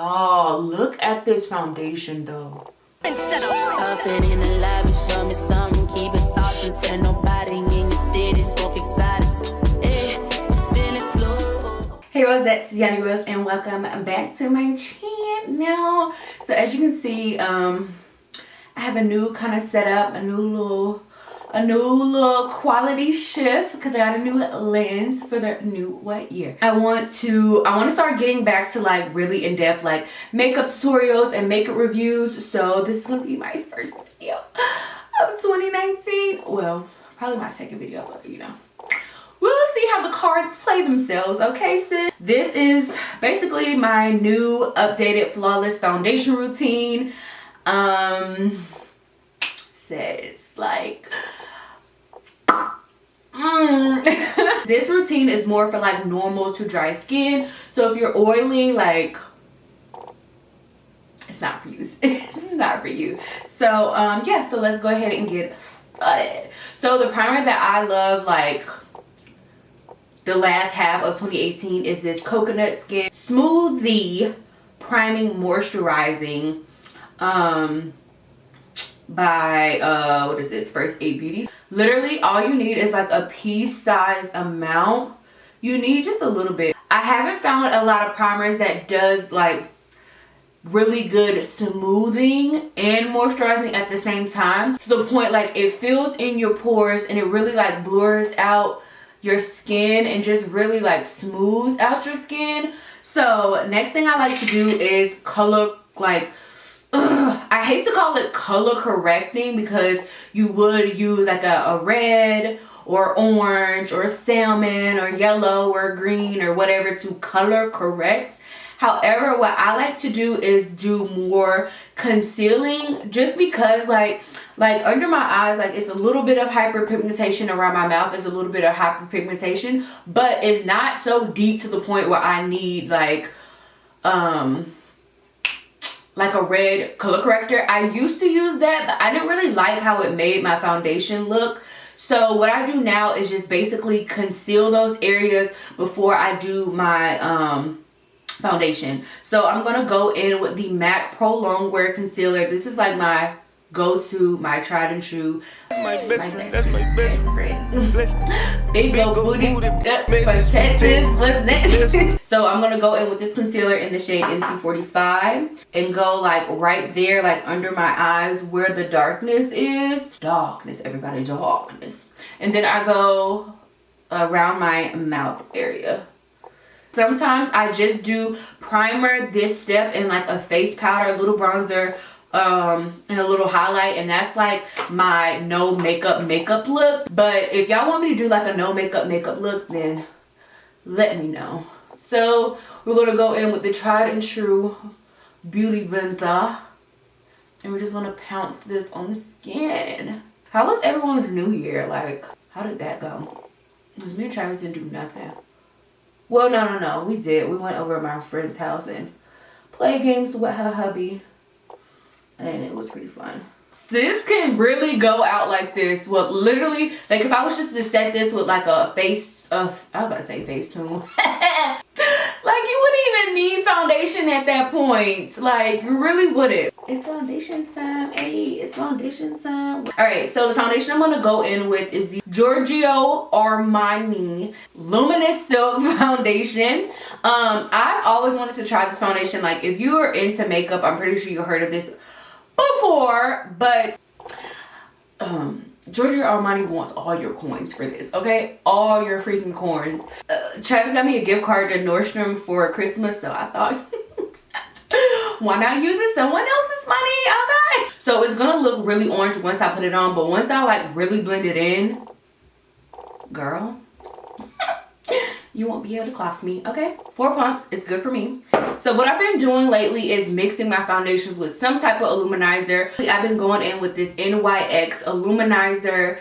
Y'all, look at this foundation though. In the lab and show me something, keep it soft and tell nobody in your city smoke exotics. Spinning slow. Hey Rosettes, Yunnierose, and welcome back to my channel. So as you can see, I have a new kind of setup, a new little quality shift because I got a new lens for the new year. I want to start getting back to like really in-depth like makeup tutorials and makeup reviews. So this is gonna be my first video of 2019. Well, probably my second video, but you know, we'll see how the cards play themselves, okay sis? This is basically my new updated flawless foundation routine. Says like this routine is more for like normal to dry skin. So if you're oily, like it's not for you. It's not for you. So yeah, so let's go ahead and get started. So the primer that I love like the last half of 2018 is this Coconut Skin Smoothie Priming Moisturizing by what is this, First Aid Beauty. Literally all you need is like a pea size amount. You need just a little bit. I haven't found a lot of primers that does like really good smoothing and moisturizing at the same time, to the point like it fills in your pores and it really like blurs out your skin and just really like smooths out your skin. So next thing I like to do is color like I hate to call it color correcting because you would use like a red or orange or salmon or yellow or green or whatever to color correct. However, what I like to do is do more concealing, just because like under my eyes, like it's a little bit of hyperpigmentation. Around my mouth is a little bit of hyperpigmentation, but it's not so deep to the point where I need like a red color corrector. I used to use that, but I didn't really like how it made my foundation look. So what I do now is just basically conceal those areas before I do my foundation. So I'm gonna go in with the MAC Pro Longwear Concealer. This is like my go-to, my tried and true. That's my best friend. Big old booty. So I'm gonna go in with this concealer in the shade NC45 and go like right there, like under my eyes where the darkness is. Darkness, everybody, darkness. And then I go around my mouth area. Sometimes I just do primer this step in like a face powder, a little bronzer, and a little highlight, and that's like my no makeup look. But if y'all want me to do like a no makeup look, then let me know. So we're gonna go in with the tried and true beauty blender, and we're just gonna pounce this on the skin. How was everyone's new year? Like, how did that go? Because me and Travis didn't do nothing. Well, no, we did. We went over to my friend's house and played games with her hubby, and it was pretty fun. This can really go out like this. Well, literally, like if I was just to set this with like a face of, I was about to say Facetune. Like you wouldn't even need foundation at that point. Like you really wouldn't. It's foundation time. Hey, it's foundation time. Alright, so the foundation I'm gonna go in with is the Giorgio Armani Luminous Silk Foundation. I've always wanted to try this foundation. Like if you are into makeup, I'm pretty sure you heard of this before, but Giorgio Armani wants all your coins for this, okay? All your freaking coins. Travis got me a gift card to Nordstrom for Christmas, so I thought why not using someone else's money, okay? So it's gonna look really orange once I put it on, but once I like really blend it in, girl, you won't be able to clock me, okay? 4 pumps is good for me. So what I've been doing lately is mixing my foundations with some type of illuminizer. I've been going in with this NYX illuminizer.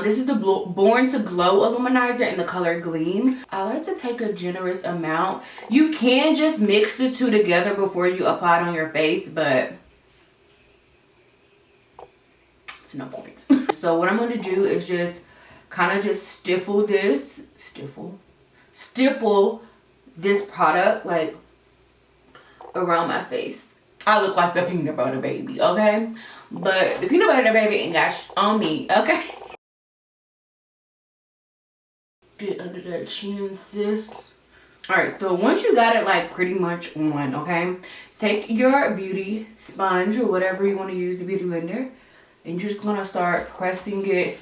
This is the Born to Glow illuminizer in the color Gleam. I like to take a generous amount. You can just mix the two together before you apply it on your face, but it's no point. So what I'm going to do is just kind of just stipple this product like around my face. I look like the peanut butter baby, okay? But the peanut butter baby ain't got on me, okay? Get under that chin, sis. Alright, so once you got it like pretty much on, okay? Take your beauty sponge or whatever you want to use, the beauty blender, and you're just gonna start pressing it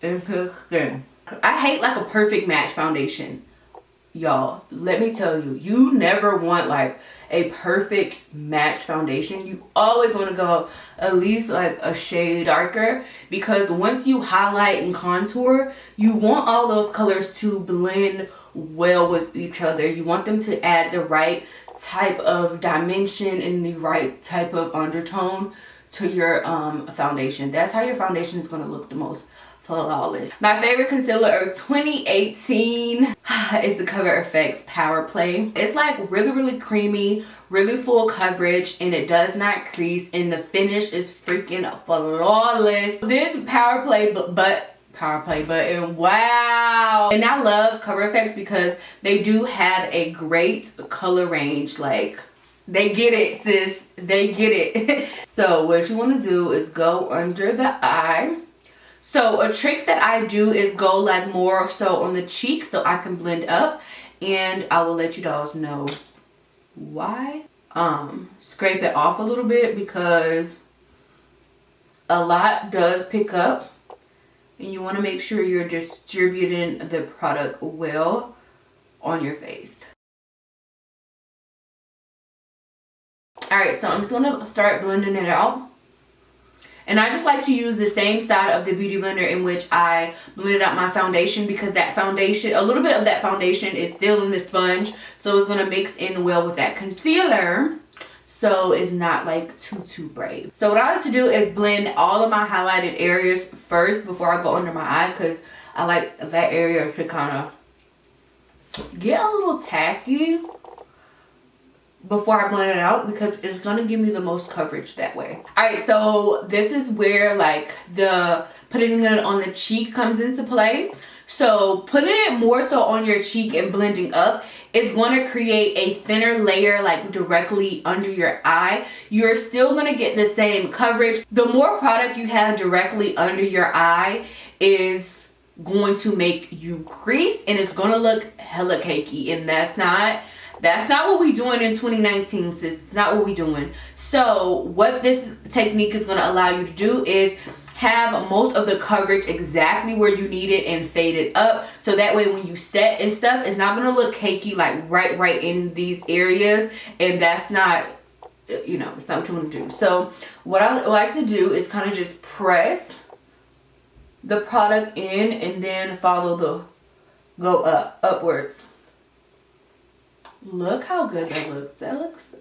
into the skin. I hate like a perfect match foundation. Y'all, let me tell you, you never want like a perfect match foundation. You always want to go at least like a shade darker, because once you highlight and contour, you want all those colors to blend well with each other. You want them to add the right type of dimension and the right type of undertone to your foundation. That's how your foundation is going to look the most flawless. My favorite concealer of 2018 is the Cover FX Power Play. It's like really creamy, really full coverage, and it does not crease, and the finish is freaking flawless. This Power Play button, wow. And I love Cover FX because they do have a great color range. Like, they get it, sis, they get it. So what you want to do is go under the eye. So a trick that I do is go like more so on the cheek so I can blend up, and I will let you guys know why. Scrape it off a little bit because a lot does pick up, and you want to make sure you're distributing the product well on your face. Alright, so I'm just going to start blending it out. And I just like to use the same side of the beauty blender in which I blended out my foundation, because that foundation, a little bit of that foundation is still in the sponge. So it's going to mix in well with that concealer. So it's not like too bright. So what I like to do is blend all of my highlighted areas first before I go under my eye, because I like that area to kind of get a little tacky before I blend it out, because it's gonna give me the most coverage that way. Alright, so this is where like the putting it on the cheek comes into play. So putting it more so on your cheek and blending up is going to create a thinner layer like directly under your eye. You're still going to get the same coverage. The more product you have directly under your eye is going to make you crease, and it's going to look hella cakey, and that's not what we doing in 2019, sis. It's not what we doing. So what this technique is going to allow you to do is have most of the coverage exactly where you need it and fade it up, so that way when you set and stuff, it's not going to look cakey like right in these areas, and that's not, you know, it's not what you want to do. So what I like to do is kind of just press the product in and then follow the go upwards. Look how good that looks. That looks good.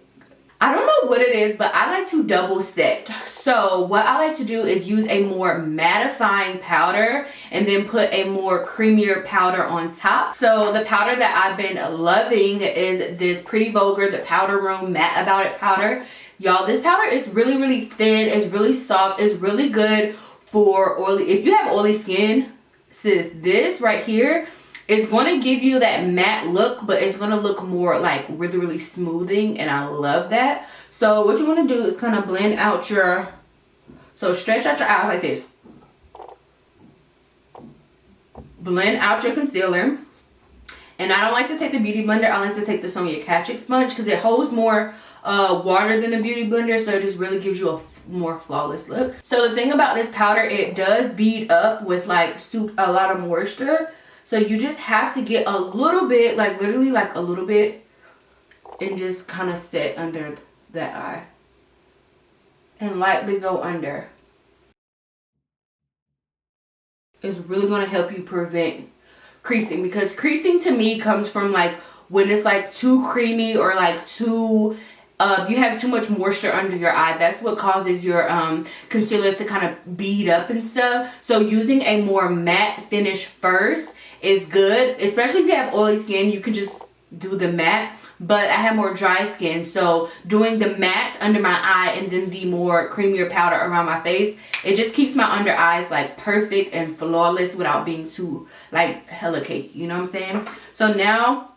I don't know what it is, but I like to double set. So what I like to do is use a more mattifying powder and then put a more creamier powder on top. So the powder that I've been loving is this Pretty Vulgar, the Powder Room Matte About It powder. Y'all, this powder is really thin. It's really soft. It's really good for oily. If you have oily skin, sis, this right here, it's going to give you that matte look, but it's going to look more like really smoothing, and I love that. So what you want to do is kind of blend out your, so stretch out your eyes like this. Blend out your concealer. And I don't like to take the beauty blender. I like to take the Sonia Kachik sponge because it holds more water than the beauty blender, so it just really gives you a more flawless look. So the thing about this powder, it does bead up with like a lot of moisture. So you just have to get a little bit, like literally like a little bit, and just kind of set under that eye. And lightly go under. It's really going to help you prevent creasing, because creasing to me comes from like when it's like too creamy or like too, you have too much moisture under your eye. That's what causes your concealers to kind of bead up and stuff. So using a more matte finish first is good, especially if you have oily skin. You can just do the matte, but I have more dry skin, so doing the matte under my eye and then the more creamier powder around my face, it just keeps my under eyes like perfect and flawless without being too like hella cakey, you know what I'm saying? So now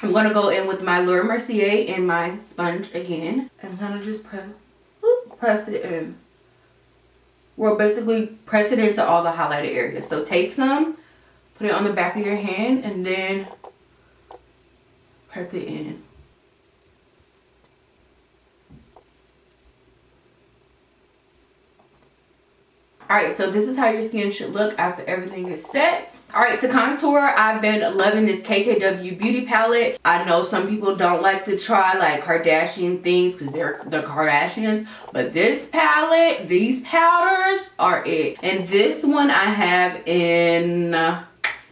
I'm gonna go in with my Laura Mercier and my sponge again, and kind of just press it in. We'll basically press it into all the highlighted areas. So take some, put it on the back of your hand, and then press it in. Alright, so this is how your skin should look after everything is set. Alright, to contour, I've been loving this KKW Beauty palette. I know some people don't like to try like Kardashian things because they're the Kardashians. But this palette, these powders are it. And this one I have in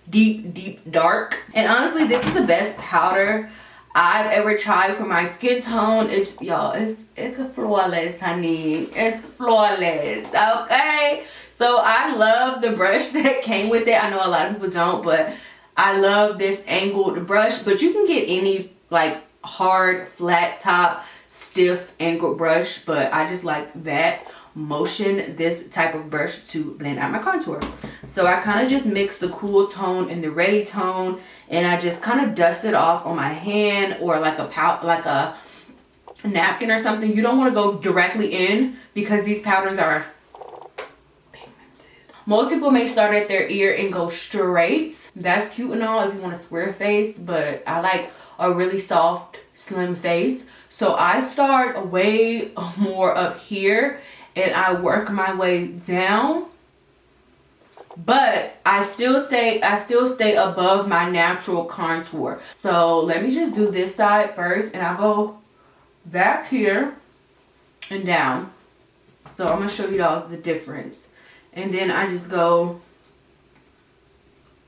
deep dark. And honestly, this is the best powder I've ever tried for my skin tone. It's, y'all, it's a flawless, honey. It's flawless, okay? So I love the brush that came with it. I know a lot of people don't, but I love this angled brush. But you can get any like hard, flat top, stiff angled brush, but I just like that motion, this type of brush to blend out my contour. So I kind of just mix the cool tone and the ready tone, and I just kind of dust it off on my hand or like a napkin or something. You don't want to go directly in because these powders are pigmented. Most people may start at their ear and go straight. That's cute and all if you want a square face, but I like a really soft, slim face. So I start way more up here and I work my way down, but I still stay above my natural contour. So let me just do this side first, and I'll go back here and down. So I'm gonna show you guys the difference, and then I just go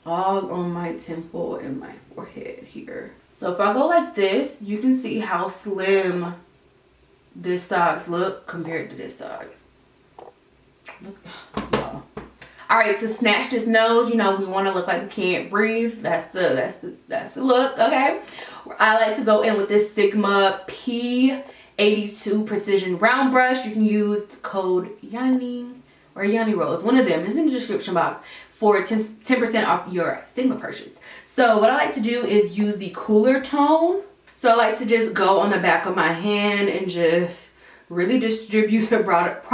all on my temple and my forehead here. So if I go like this, you can see how slim this sides look compared to this side. Look, y'all. All right, to snatch this nose, you know, we want to look like we can't breathe. That's the look, okay? I like to go in with this Sigma P82 Precision Round Brush. You can use the code Yanni or Yunnierose. One of them is in the description box for 10% off your Sigma purchase. So what I like to do is use the cooler tone. So I like to just go on the back of my hand and just really distribute the product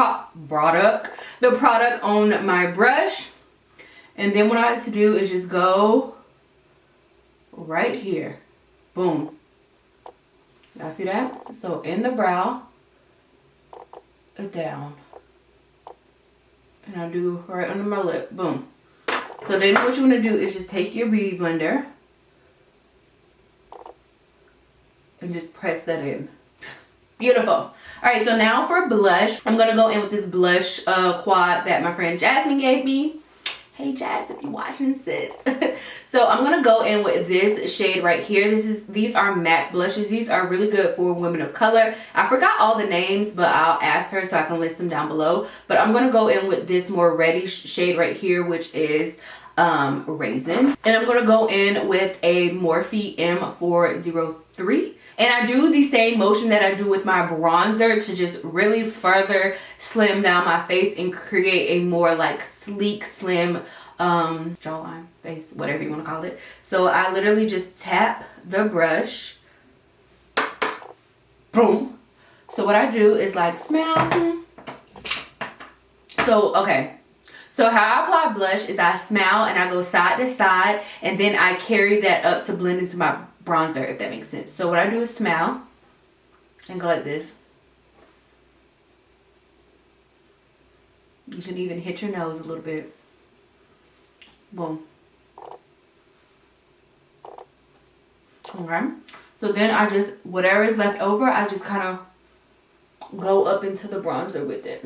on my brush. And then what I like to do is just go right here. Boom. Y'all see that? So in the brow, down. And I do right under my lip. Boom. So then what you want to do is just take your beauty blender and just press that in. Beautiful. All right, so now for blush, I'm gonna go in with this blush quad that my friend Jasmine gave me. Hey Jazz, if you're watching, sis. So I'm gonna go in with this shade right here. These are matte blushes. These are really good for women of color. I forgot all the names, but I'll ask her so I can list them down below. But I'm gonna go in with this more reddish shade right here, which is Raisin. And I'm gonna go in with a Morphe M403. And I do the same motion that I do with my bronzer to just really further slim down my face and create a more like sleek, slim jawline, face, whatever you want to call it. So I literally just tap the brush. Boom. So what I do is like smile. So, okay. So how I apply blush is I smile and I go side to side, and then I carry that up to blend into my bronzer, if that makes sense. So what I do is smile and go like this. You can even hit your nose a little bit. Boom. Okay. So then I just, whatever is left over, I just kind of go up into the bronzer with it.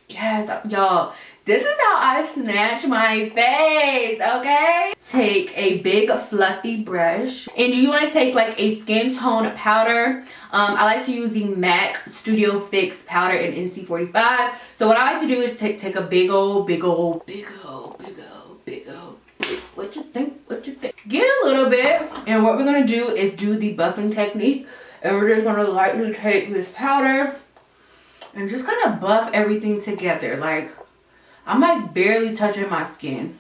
Yes, y'all, this is how I snatch my face, okay? Take a big fluffy brush, and you want to take like a skin tone powder. I like to use the MAC Studio Fix powder in NC45. So what I like to do is take a big old, what you think? Get a little bit, and what we're gonna do is do the buffing technique, and we're just gonna lightly take this powder and just kind of buff everything together. Like, I'm like barely touching my skin.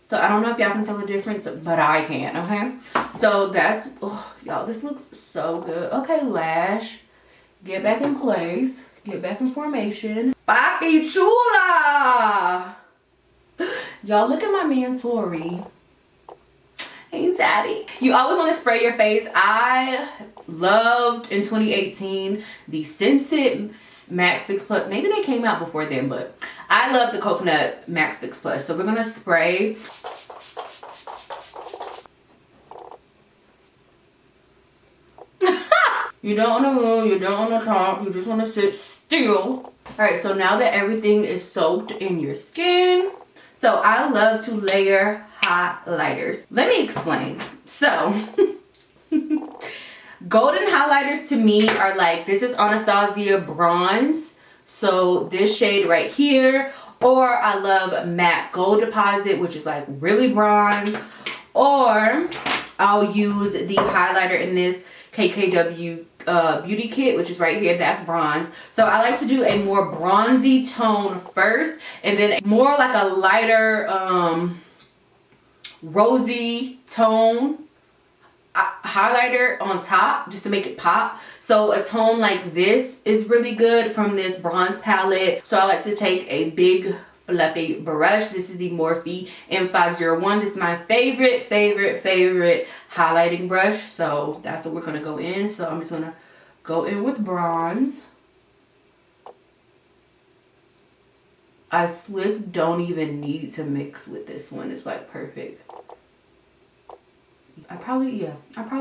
So I don't know if y'all can tell the difference, but I can, okay? So that's, oh, y'all, this looks so good. Okay, lash. Get back in place. Get back in formation. Papi chula! Y'all, look at my man, Tori. Hey, daddy. You always want to spray your face. I loved, in 2018, the Scented Matte Fix Plus. Maybe they came out before then, but I love the Coconut Matte Fix Plus. So we're going to spray. You don't want to move, you don't want to talk, you just want to sit still. Alright, so now that everything is soaked in your skin, so I love to layer highlighters. Let me explain. So, golden highlighters to me are like, this is Anastasia Bronze. So this shade right here. Or I love Matte Gold Deposit, which is like really bronze. Or I'll use the highlighter in this KKW beauty kit, which is right here. That's bronze. So I like to do a more bronzy tone first, and then more like a lighter rosy tone highlighter on top, just to make it pop. So a tone like this is really good from this bronze palette. So I like to take a big fluffy brush. This is the Morphe M501. This is my favorite highlighting brush. So that's what we're gonna go in. So I'm just gonna go in with bronze. I slick don't even need to mix with this one. It's like perfect. I probably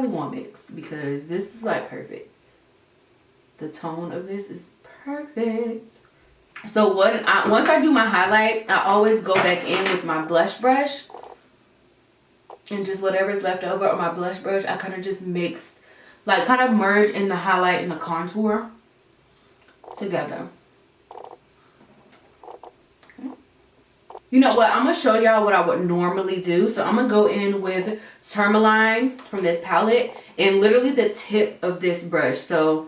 won't mix because this is like perfect. The tone of this is perfect. So once I do my highlight, I always go back in with my blush brush. And just whatever's left over on my blush brush, I kind of just mix, like kind of merge in the highlight and the contour together. Okay. You know what? I'm going to show y'all what I would normally do. So I'm going to go in with Tourmaline from this palette and literally the tip of this brush. So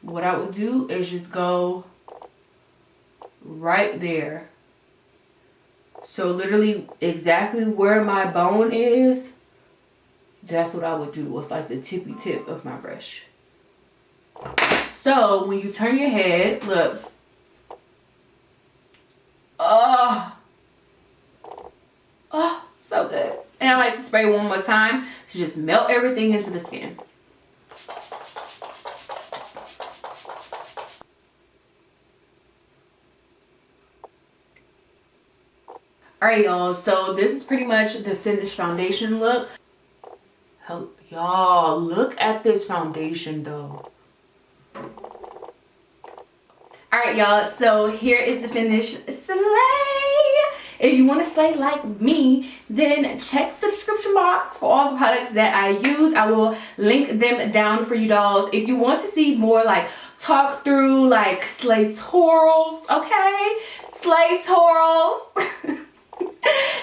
what I would do is just go right there. So literally exactly where my bone is, that's what I would do with like the tippy tip of my brush. So when you turn your head, look. Oh, so good. And I like to spray one more time to just melt everything into the skin. Alright, y'all, so this is pretty much the finished foundation look. Y'all, look at this foundation though. Alright, y'all, so here is the finished slay. If you want to slay like me, then check the description box for all the products that I use. I will link them down for you dolls. If you want to see more like talk through like slay twirls, okay? Slay twirls.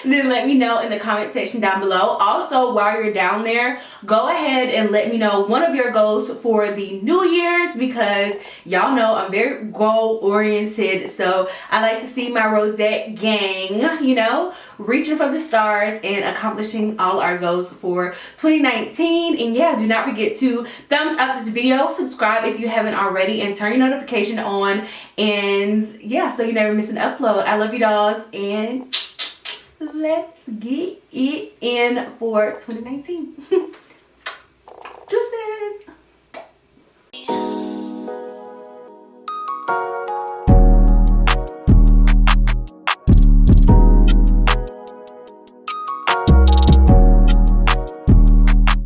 Then let me know in the comment section down below. Also, while you're down there, go ahead and let me know one of your goals for the New Year's, because y'all know I'm very goal oriented. So I like to see my Rosette gang, you know, reaching for the stars and accomplishing all our goals for 2019. And yeah, do not forget to thumbs up this video, subscribe if you haven't already, and turn your notification on. And yeah, so you never miss an upload. I love you dolls, and let's get it in for 2019.